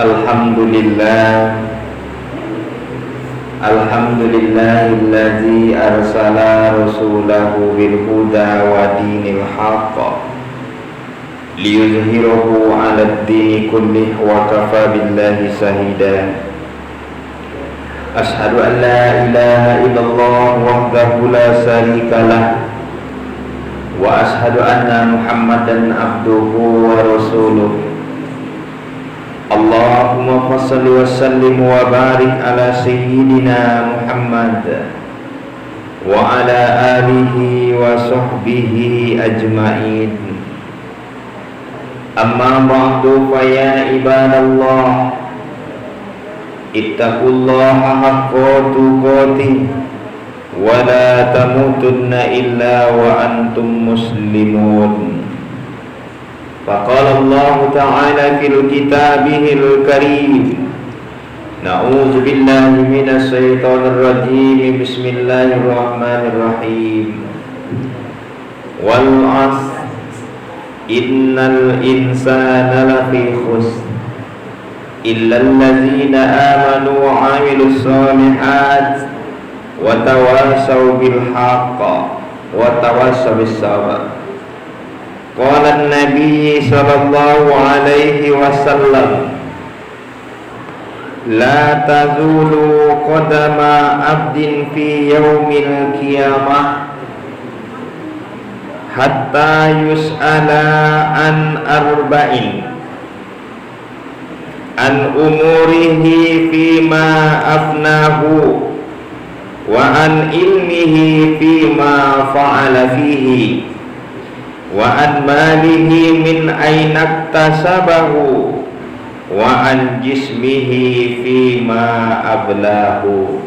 Alhamdulillah, alhamdulillahillazi arsala rasulahu bil huda wa dinil haqq liyuzhirahu 'alad dini kullih wa kafa billahi shahida. Ashhadu an la ilaha illallah wahdahu la syarikalah wa ashhadu anna Muhammadan abduhu wa rasuluh. Allahumma fassalli wa sallim wa barik ala sayyidina Muhammad wa ala alihi wa sahbihi ajma'in. Amma ba'du, fa ya ibadallah, ittaqullaha haqqa tuqatih wa la tamutunna illa wa antum muslimun. Faqala Allah Ta'ala fil kitabihil karim, na'udzu billahi minasy syaithanir rajim. Bismillahirrahmanirrahim. Wal 'asr innal insana lafi khusr illal ladzina amanu wa 'amilus shalihat wa tawassaw bil haqq wa tawassaw bis sabr. Qala an-nabi sallallahu alaihi wasallam, la tazulu qadama abdin fi yaumil qiyamah hatta yus'ala an arba'in, an umurihi fima afnahu wa an ilmihi fima fa'ala fihi wa an malihi min aina iktasabahu wa an jismihi fima ablahu.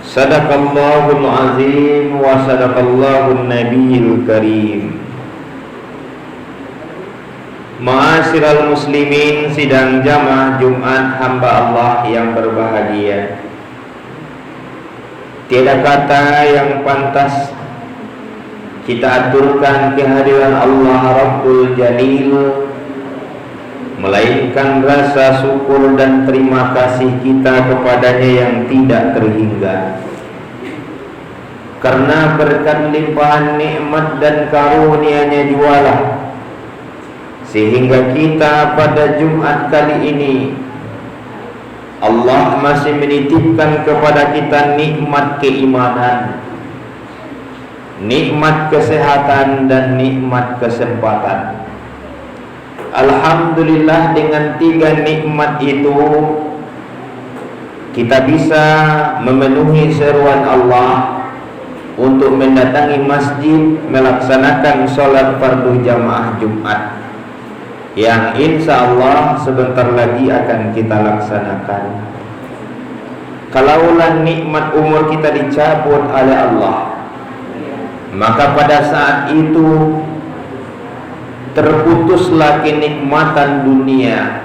Sadaqallahul azim wa sadaqallahun nabiyil karim. Ma'asyiral muslimin, sidang jamaah Jumat hamba Allah yang berbahagia, tiada kata yang pantas kita aturkan kehadiran Allah Rabbul Jalil melainkan rasa syukur dan terima kasih kita kepadanya yang tidak terhingga. Karena berkat limpahan nikmat dan karunia-Nya jualah sehingga kita pada Jumat kali ini Allah masih menitipkan kepada kita nikmat keimanan, nikmat kesehatan dan nikmat kesempatan. Alhamdulillah, dengan tiga nikmat itu kita bisa memenuhi seruan Allah untuk mendatangi masjid melaksanakan sholat fardu jamaah Jumat yang insya Allah sebentar lagi akan kita laksanakan. Kalaulah nikmat umur kita dicabut oleh Allah, maka pada saat itu terputuslah kenikmatan dunia,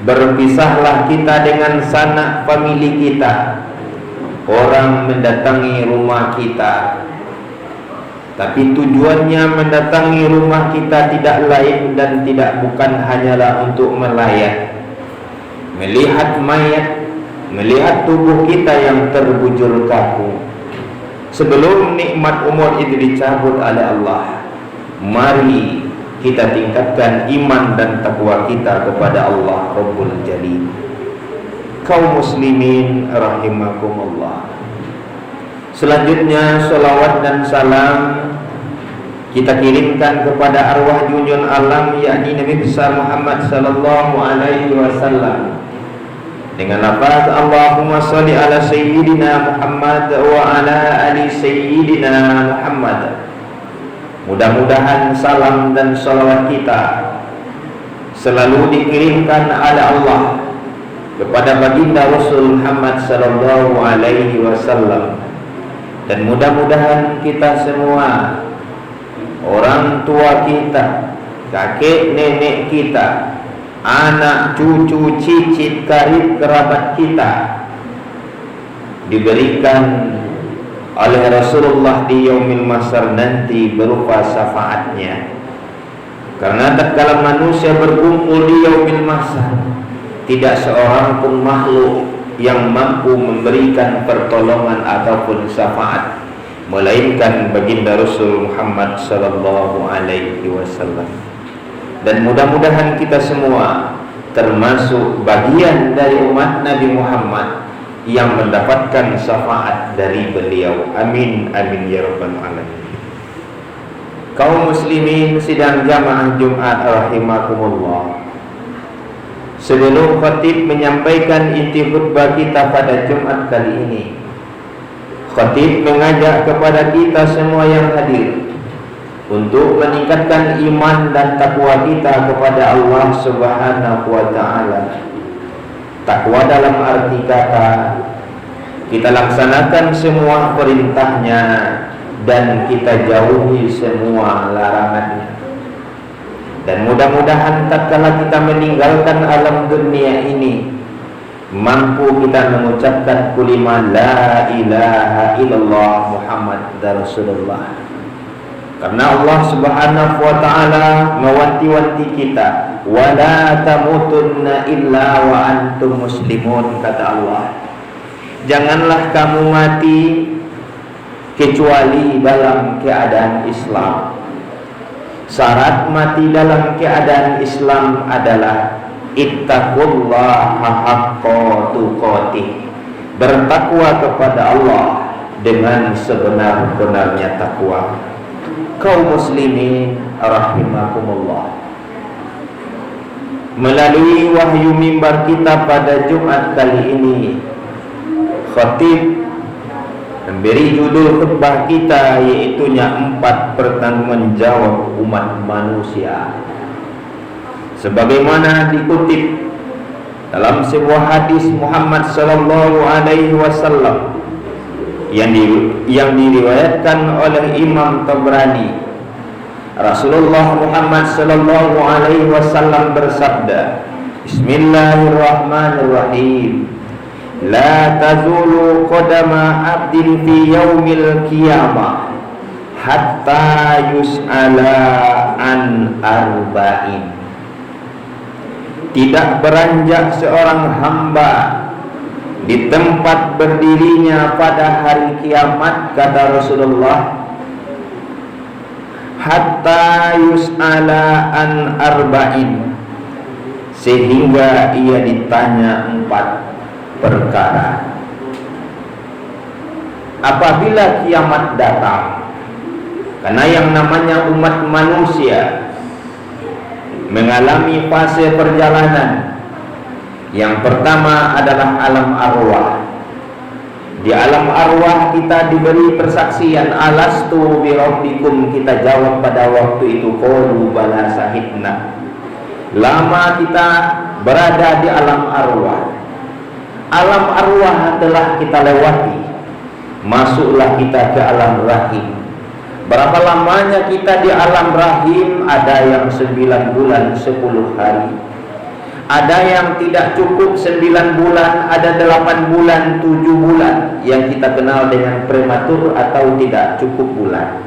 berpisahlah kita dengan sanak famili kita, orang mendatangi rumah kita. Tapi tujuannya mendatangi rumah kita tidak lain dan tidak bukan hanyalah untuk melayat, melihat mayat, melihat tubuh kita yang terbujur kaku. Sebelum nikmat umur itu dicabut oleh Allah, mari kita tingkatkan iman dan takwa kita kepada Allah Rabbul Jalil. Kaum muslimin rahimakumullah. Selanjutnya salawat dan salam kita kirimkan kepada arwah junjun alam, yakni Nabi besar Muhammad sallallahu alaihi wasallam, dengan lafaz Allahumma sholli ala sayyidina Muhammad wa ala ali sayyidina Muhammad. Mudah-mudahan salam dan salawat kita selalu dikirimkan oleh Allah kepada baginda Rasul Muhammad sallallahu alaihi wasallam, dan mudah-mudahan kita semua, orang tua kita, kakek nenek kita, anak cucu cicit karib kerabat kita diberikan oleh Rasulullah di yaumil mahsyar nanti berupa syafaatnya. Karena tatkala manusia berkumpul di yaumil mahsyar, tidak seorang pun makhluk yang mampu memberikan pertolongan ataupun syafaat melainkan baginda Rasul Muhammad sallallahu alaihi wasallam. Dan mudah-mudahan kita semua termasuk bagian dari umat Nabi Muhammad yang mendapatkan syafaat dari beliau. Amin amin ya rabbal alamin. Kaum muslimin sidang jamaah Jumat rahimakumullah. Sebelum khatib menyampaikan inti khutbah kita pada Jumat kali ini, khatib mengajak kepada kita semua yang hadir untuk meningkatkan iman dan takwa kita kepada Allah Subhanahu wa ta'ala. Takwa dalam arti kata kita laksanakan semua perintahnya dan kita jauhi semua larangannya. Dan mudah-mudahan tatkala kita meninggalkan alam dunia ini, mampu kita mengucapkan kalimat la ilaha illallah Muhammad Rasulullah. Karena Allah Subhanahu wa ta'ala mewanti-wanti kita, wala tamutunna illa wa antum muslimun, kata Allah. Janganlah kamu mati kecuali dalam keadaan Islam. Syarat mati dalam keadaan Islam adalah ittaqullaha haqqa tuqatih, bertakwa kepada Allah dengan sebenar-benarnya takwa. Kaum muslimin rahimakumullah, melalui wahyu mimbar kita pada Jumat kali ini, khatib memberi judul khutbah kita yaitunya 4 pertanggungan jawab umat manusia. Sebagaimana dikutip dalam sebuah hadis Muhammad sallallahu alaihi wasallam yang diriwayatkan oleh Imam Tabrani, Rasulullah Muhammad sallallahu alaihi wasallam bersabda, Bismillahirrahmanirrahim. La tazulu qadama abdin fi yaumil qiyamah hatta yus'ala an arba'in. Tidak beranjak seorang hamba di tempat berdirinya pada hari kiamat, kata Rasulullah, hatta yus'ala an arba'in, sehingga ia ditanya 4 perkara. Apabila kiamat datang, karena yang namanya umat manusia mengalami fase perjalanan. Yang pertama adalah alam arwah. Di alam arwah kita diberi persaksian, alastu bi rabbikum, kita jawab pada waktu itu qalu bala sahidna. Lama kita berada di alam arwah. Alam arwah telah kita lewati, masuklah kita ke alam rahim. Berapa lamanya kita di alam rahim? Ada yang 9 bulan 10 hari, ada yang tidak cukup 9 bulan, ada 8 bulan, 7 bulan, yang kita kenal dengan prematur atau tidak cukup bulan.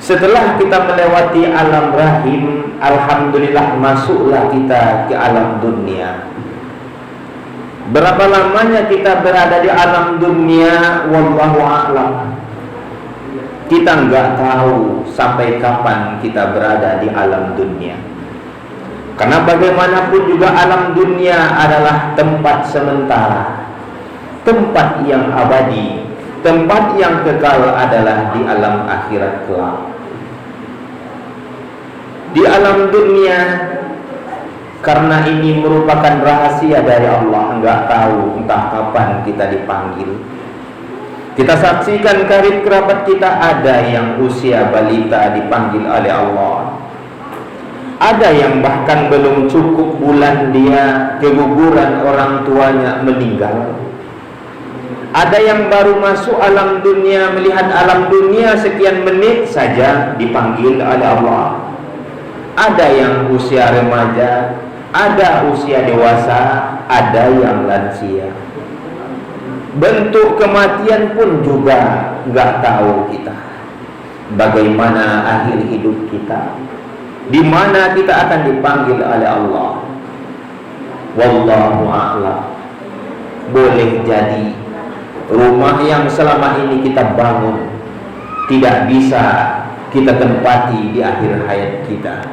Setelah kita melewati alam rahim, alhamdulillah masuklah kita ke alam dunia. Berapa lamanya kita berada di alam dunia? Wallahu a'lam. Kita nggak tahu sampai kapan kita berada di alam dunia. Karena bagaimanapun juga alam dunia adalah tempat sementara, tempat yang abadi, tempat yang kekal adalah di alam akhirat kelak. Di alam dunia, karena ini merupakan rahasia dari Allah, enggak tahu entah kapan kita dipanggil. Kita saksikan karib kerabat kita, ada yang usia balita dipanggil oleh Allah. Ada yang bahkan belum cukup bulan dia keguguran orang tuanya meninggal. Ada yang baru masuk alam dunia, melihat alam dunia sekian menit saja dipanggil oleh Allah. Ada yang usia remaja, ada usia dewasa, ada yang lansia. Bentuk kematian pun juga nggak tahu kita. Bagaimana akhir hidup kita? di mana kita akan dipanggil oleh Allah. Wallahu a'lam. Boleh jadi rumah yang selama ini kita bangun tidak bisa kita tempati di akhir hayat kita,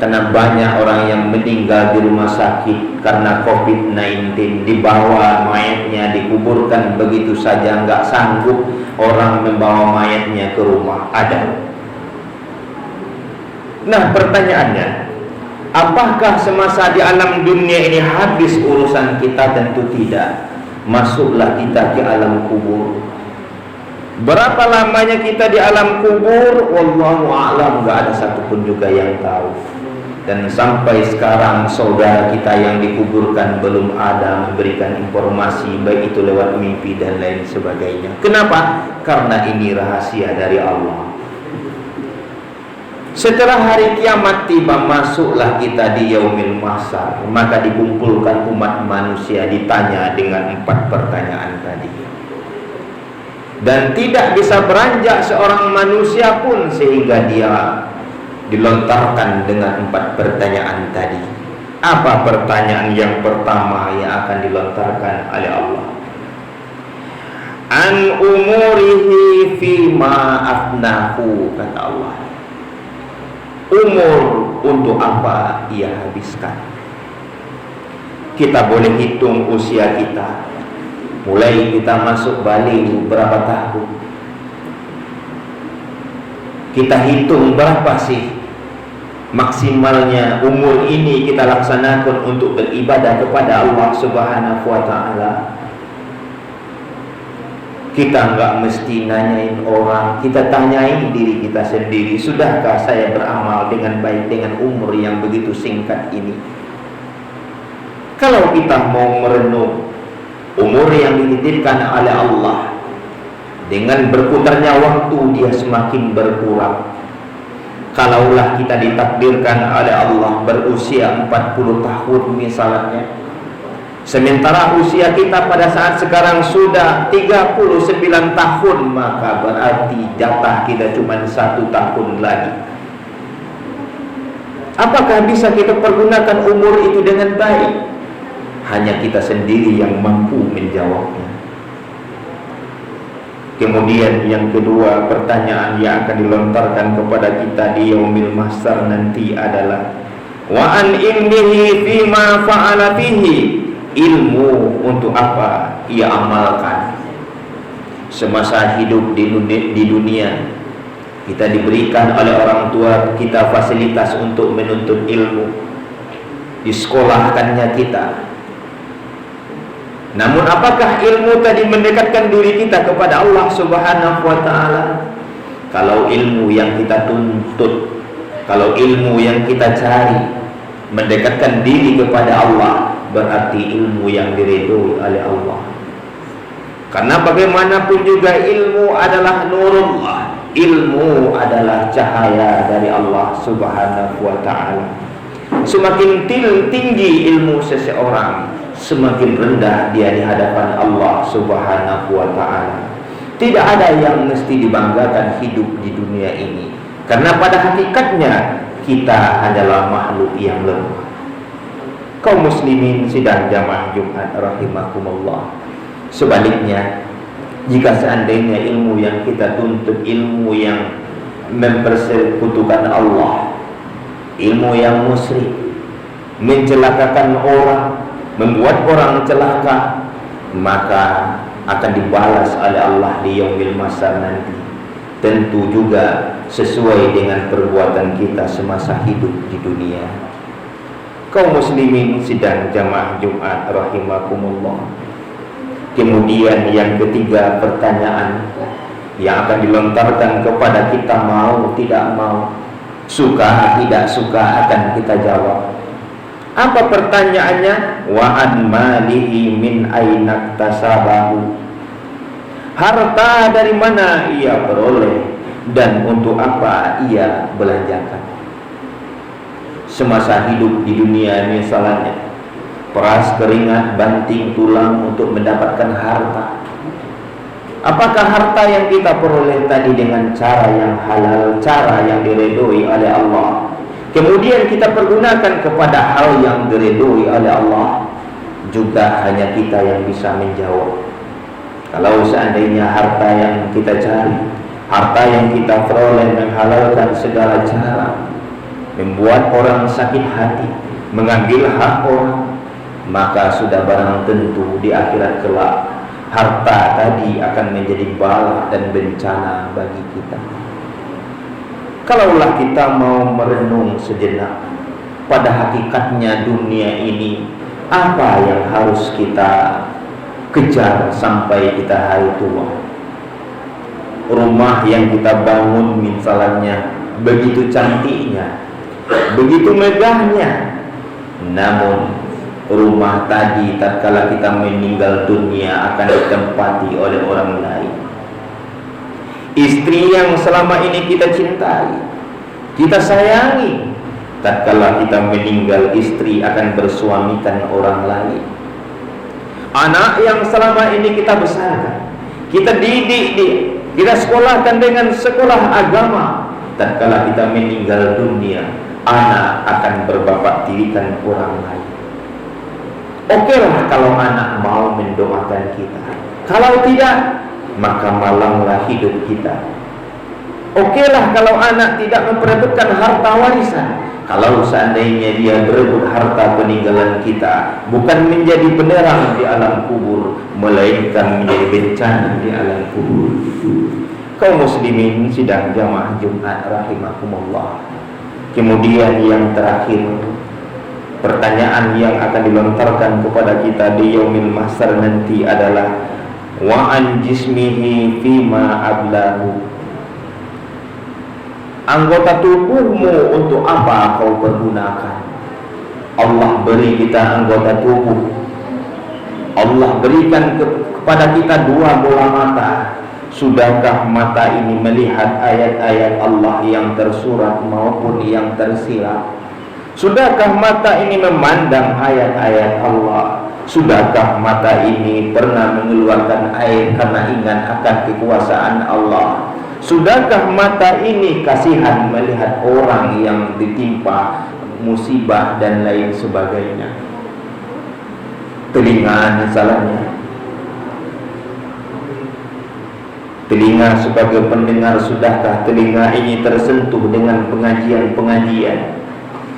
karena banyak orang yang meninggal di rumah sakit karena COVID-19, dibawa mayatnya dikuburkan begitu saja, nggak sanggup orang membawa mayatnya ke rumah. Ada. Nah, pertanyaannya, apakah semasa di alam dunia ini habis urusan kita? Tentu tidak. Masuklah kita ke alam kubur. Berapa lamanya kita di alam kubur? Wallahu a'lam, nggak ada satupun juga yang tahu. Dan sampai sekarang saudara kita yang dikuburkan belum ada memberikan informasi, baik itu lewat mimpi dan lain sebagainya. Kenapa? Karena ini rahasia dari Allah. Setelah hari kiamat tiba, masuklah kita di yaumil mahsyar. Maka dikumpulkan umat manusia, ditanya dengan 4 pertanyaan tadi. Dan tidak bisa beranjak seorang manusia pun sehingga dia dilontarkan dengan 4 pertanyaan tadi. Apa pertanyaan yang pertama yang akan dilontarkan oleh Allah? An umurihi fima afnahu, kata Allah. Umur untuk apa ia habiskan. Kita boleh hitung usia kita. Mulai kita masuk balik berapa tahun, kita hitung berapa sih maksimalnya umur ini kita laksanakan untuk beribadah kepada Allah Subhanahu wa ta'ala. Kita nggak mesti nanyain orang, kita tanyain diri kita sendiri, sudahkah saya beramal dengan baik dengan umur yang begitu singkat ini? Kalau kita mau merenung umur yang dititipkan oleh Allah, dengan berputarnya waktu dia semakin berkurang. Kalaulah kita ditakdirkan oleh Allah berusia 40 tahun misalnya, sementara usia kita pada saat sekarang sudah 39 tahun, maka berarti jatah kita cuma 1 tahun lagi. Apakah bisa kita pergunakan umur itu dengan baik? Hanya kita sendiri yang mampu menjawabnya. Kemudian yang kedua, pertanyaan yang akan dilontarkan kepada kita di yaumil mahsyar nanti adalah wa an ilmihi fima fa'ala fihi. Ilmu untuk apa ia amalkan semasa hidup di dunia. Kita diberikan oleh orang tua kita fasilitas untuk menuntut ilmu, disekolahkannya kita. Namun apakah ilmu tadi mendekatkan diri kita kepada Allah Subhanahu wa ta'ala? Kalau ilmu yang kita tuntut, kalau ilmu yang kita cari mendekatkan diri kepada Allah, berarti ilmu yang diridhoi oleh Allah. Karena bagaimanapun juga ilmu adalah nurullah, ilmu adalah cahaya dari Allah Subhanahu wa ta'ala. Semakin tinggi ilmu seseorang, semakin rendah dia di hadapan Allah Subhanahu wa ta'ala. Tidak ada yang mesti dibanggakan hidup di dunia ini, karena pada hakikatnya kita adalah makhluk yang lemah. Kaum muslimin sidang jamaah Jumat rahimakumullah. Sebaliknya, jika seandainya ilmu yang kita tuntut ilmu yang mempersekutukan Allah, ilmu yang musyrik, mencelakakan orang, membuat orang celaka, maka akan dibalas oleh Allah di yaumil mahsyar nanti. Tentu juga sesuai dengan perbuatan kita semasa hidup di dunia. Kaum muslimin sidang jamaah Jumat rahimakumullah. Kemudian yang ketiga, pertanyaan yang akan dilontarkan kepada kita, mau tidak mau, suka tidak suka, akan kita jawab. Apa pertanyaannya? Wa an malihi min aina iktasabahu. Harta dari mana ia peroleh dan untuk apa ia belanjakan. Semasa hidup di dunia misalnya, peras keringat, banting tulang untuk mendapatkan harta. Apakah harta yang kita peroleh tadi dengan cara yang halal, cara yang diridhoi oleh Allah? kemudian kita pergunakan kepada hal yang diridhoi oleh Allah, juga hanya kita yang bisa menjawab. Kalau seandainya harta yang kita cari, harta yang kita peroleh menghalalkan segala cara, membuat orang sakit hati, mengambil hak orang, maka sudah barang tentu di akhirat kelak harta tadi akan menjadi bala dan bencana bagi kita. Kalaulah kita mau merenung sejenak, pada hakikatnya dunia ini apa yang harus kita kejar sampai kita hari tua? Rumah yang kita bangun misalnya begitu cantiknya, begitu megahnya, namun rumah tadi tatkala kita meninggal dunia akan ditempati oleh orang lain. Istri yang selama ini kita cintai, kita sayangi, tatkala kita meninggal istri akan bersuamikan orang lain. Anak yang selama ini kita besarkan, kita didik dia, kita sekolahkan dengan sekolah agama, tatkala kita meninggal dunia, anak akan berbapak tirikan orang lain. Okelah kalau anak mau mendoakan kita, kalau tidak maka malanglah hidup kita. Okelah kalau anak tidak memperebutkan harta warisan, kalau seandainya dia berebut harta peninggalan kita, bukan menjadi penerang di alam kubur, melainkan menjadi bencana di alam kubur. Kaum muslimin sidang jamaah Jumat rahimakumullah. Kemudian yang terakhir, pertanyaan yang akan dilontarkan kepada kita di yaumil mahsyar nanti adalah wa an jismihi fima ablahu. Anggota tubuhmu untuk apa kau pergunakan? Allah beri kita anggota tubuh, Allah berikan kepada kita dua bola mata. Sudahkah mata ini melihat ayat-ayat Allah yang tersurat maupun yang tersirat? Sudahkah mata ini memandang ayat-ayat Allah? Sudahkah mata ini pernah mengeluarkan air karena ingat akan kekuasaan Allah? Sudahkah mata ini kasihan melihat orang yang ditimpa musibah dan lain sebagainya? Telinga misalnya, telinga sebagai pendengar, sudahkah telinga ini tersentuh dengan pengajian-pengajian?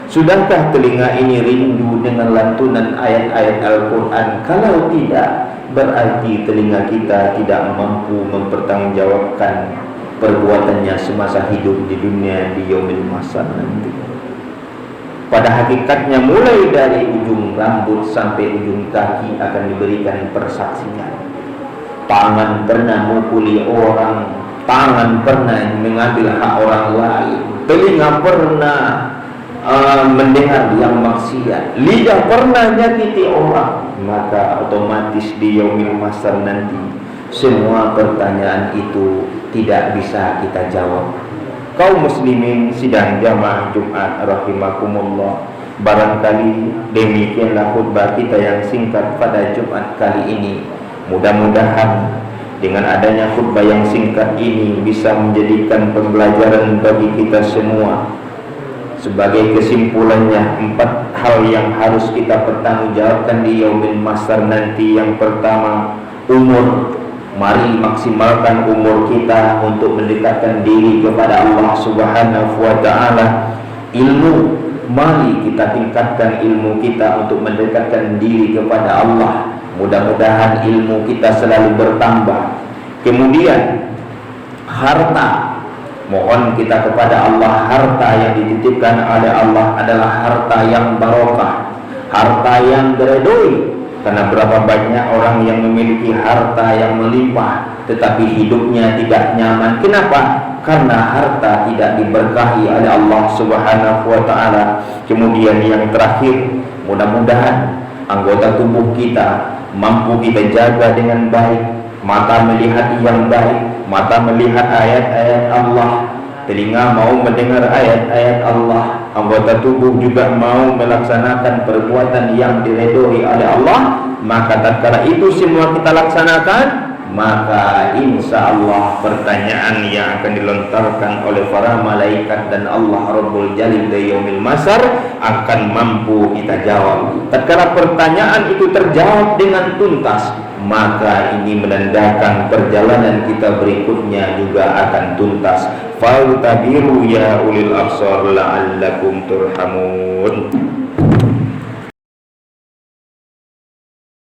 Sudahkah telinga ini rindu dengan lantunan ayat-ayat Al-Quran? Kalau tidak, berarti telinga kita tidak mampu mempertanggungjawabkan perbuatannya semasa hidup di dunia di yaumil mahsyar nanti. Pada hakikatnya mulai dari ujung rambut sampai ujung kaki akan diberikan persaksian. Tangan pernah mukuli orang, tangan pernah mengambil hak orang lain, telinga pernah mendengar yang maksiat, lidah pernah nyakiti orang. Maka otomatis di yaumil mahsyar nanti semua pertanyaan itu tidak bisa kita jawab. Kaum muslimin sidang jamaah Jumat rahimakumullah, barangkali demikianlah khutbah kita yang singkat pada Jumat kali ini. Mudah-mudahan dengan adanya khutbah yang singkat ini bisa menjadikan pembelajaran bagi kita semua. Sebagai kesimpulannya, 4 hal yang harus kita pertanggungjawabkan di yaumil mahsyar nanti. Yang pertama, umur. Mari maksimalkan umur kita untuk mendekatkan diri kepada Allah Subhanahu wa ta'ala. Ilmu, mari kita tingkatkan ilmu kita untuk mendekatkan diri kepada Allah. Mudah-mudahan ilmu kita selalu bertambah. Kemudian harta, mohon kita kepada Allah, harta yang dititipkan oleh Allah adalah harta yang barokah, harta yang diridhoi. Karena berapa banyak orang yang memiliki harta yang melimpah tetapi hidupnya tidak nyaman. Kenapa? Karena harta tidak diberkahi oleh Allah Subhanahu wa ta'ala. Kemudian yang terakhir, mudah-mudahan anggota tubuh kita mampu kita jaga dengan baik. Mata melihat yang baik, mata melihat ayat-ayat Allah, telinga mau mendengar ayat-ayat Allah, anggota tubuh juga mau melaksanakan perbuatan yang diridhoi oleh Allah. Maka tatkala itu semua kita laksanakan, maka insya Allah pertanyaan yang akan dilontarkan oleh para malaikat dan Allah Rabbul Jalil di yaumil masar akan mampu kita jawab. Tatkala pertanyaan itu terjawab dengan tuntas, maka ini menandakan perjalanan kita berikutnya juga akan tuntas. Fautabiru ya ulil absar la'allakum turhamun.